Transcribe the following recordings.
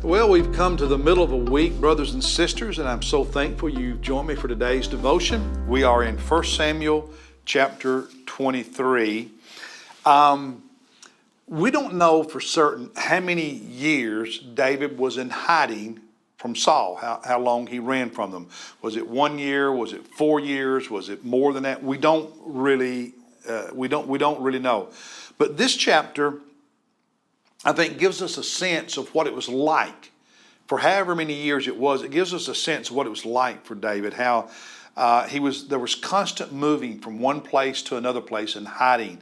Well, we've come to the middle of a week, brothers and sisters, and I'm so thankful you've joined me for today's devotion. We are in 1 Samuel chapter 23. We don't know for certain how many years David was in hiding from Saul, how long he ran from them. Was it 1 year? Was it 4 years? Was it more than that? We don't really know. But this chapter, I think, gives us a sense of what it was like for however many years it was. It gives us a sense of what it was like for David, how there was constant moving from one place to another place and hiding,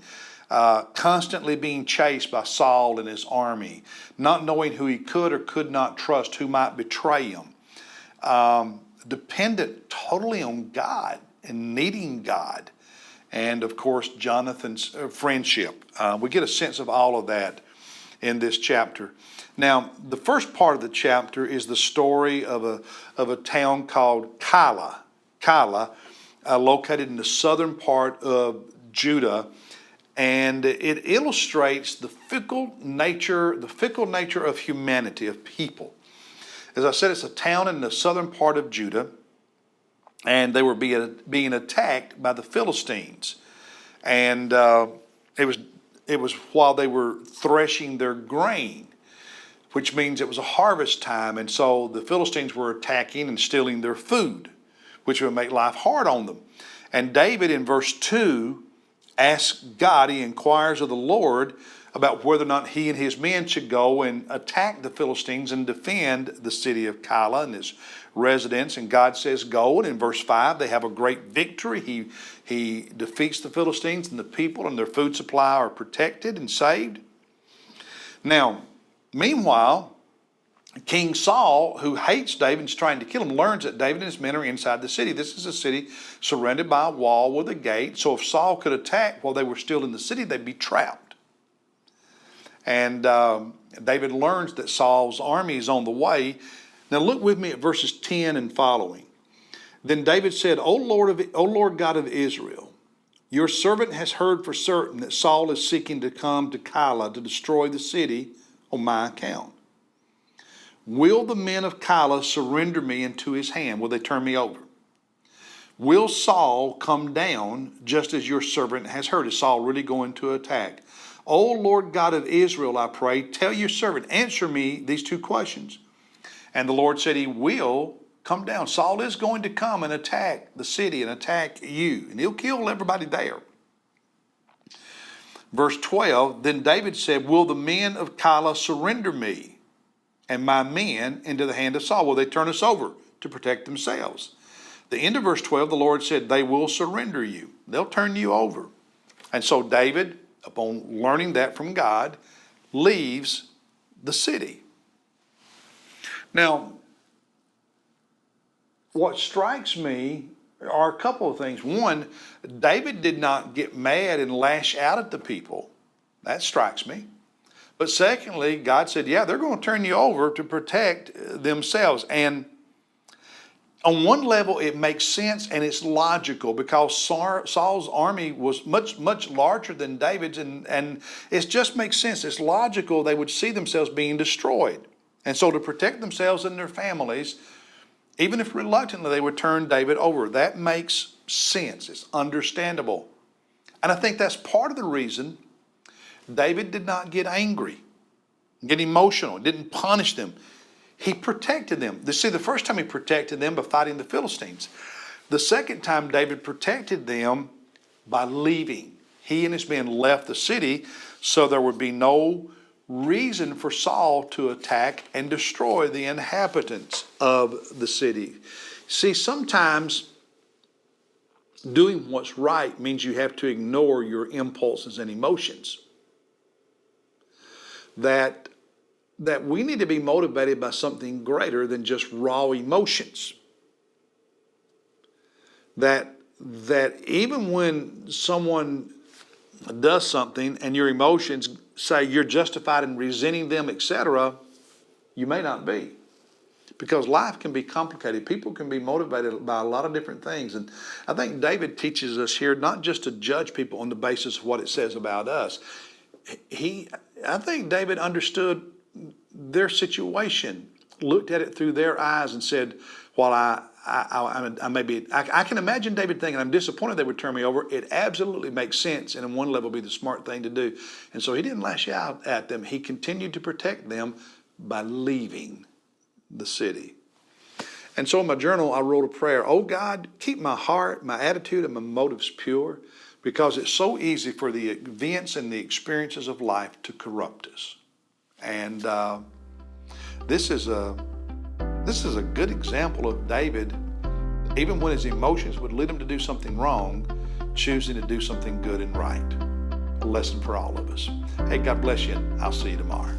constantly being chased by Saul and his army, not knowing who he could or could not trust, who might betray him, dependent totally on God and needing God, and of course Jonathan's friendship. We get a sense of all of that in this chapter. Now, the first part of the chapter is the story of a town called Kyla, located in the southern part of Judah, and it illustrates the fickle nature of humanity, of people. As I said, it's a town in the southern part of Judah, and they were being attacked by the Philistines, and it was while they were threshing their grain, which means it was a harvest time. And so the Philistines were attacking and stealing their food, which would make life hard on them. And David in verse 2 asks God, he inquires of the Lord about whether or not he and his men should go and attack the Philistines and defend the city of Kyla and its residents. And God says go. And in verse 5 they have a great victory. He defeats the Philistines, and the people and their food supply are protected and saved. Now, meanwhile, King Saul, who hates David and is trying to kill him, learns that David and his men are inside the city. This is a city surrounded by a wall with a gate. So if Saul could attack while they were still in the city, they'd be trapped. And David learns that Saul's army is on the way. Now look with me at verses 10 and following. Then David said, O Lord God of Israel, your servant has heard for certain that Saul is seeking to come to Kyla to destroy the city on my account. Will the men of Kyla surrender me into his hand? Will they turn me over? Will Saul come down just as your servant has heard? Is Saul really going to attack? O Lord God of Israel, I pray, tell your servant, answer me these two questions. And the Lord said he will come down. Saul is going to come and attack the city and attack you, and he'll kill everybody there. Verse 12, then David said, will the men of Kyla surrender me and my men into the hand of Saul? Will they turn us over to protect themselves? The end of verse 12, the Lord said, they will surrender you. They'll turn you over. And so David, upon learning that from God, leaves the city. Now, what strikes me are a couple of things. One, David did not get mad and lash out at the people. That strikes me. But secondly, God said, yeah, they're going to turn you over to protect themselves. And on one level, it makes sense and it's logical because Saul's army was much, much larger than David's. And it just makes sense. It's logical they would see themselves being destroyed. And so to protect themselves and their families, even if reluctantly, they would turn David over. That makes sense. It's understandable. And I think that's part of the reason David did not get angry, get emotional, didn't punish them. He protected them. See, the first time he protected them by fighting the Philistines. The second time David protected them by leaving. He and his men left the city so there would be no reason for Saul to attack and destroy the inhabitants of the city. See, sometimes doing what's right means you have to ignore your impulses and emotions. That we need to be motivated by something greater than just raw emotions. That even when someone does something and your emotions say you're justified in resenting them, etc., you may not be. Because life can be complicated. People can be motivated by a lot of different things. And I think David teaches us here not just to judge people on the basis of what it says about us. I think David understood their situation, looked at it through their eyes and said, while I can imagine David thinking, I'm disappointed they would turn me over. It absolutely makes sense, and in one level be the smart thing to do. And so he didn't lash out at them. He continued to protect them by leaving the city. And so in my journal, I wrote a prayer. Oh God, keep my heart, my attitude, and my motives pure, because it's so easy for the events and the experiences of life to corrupt us. And this is a good example of David, even when his emotions would lead him to do something wrong, choosing to do something good and right. A lesson for all of us. Hey, God bless you. I'll see you tomorrow.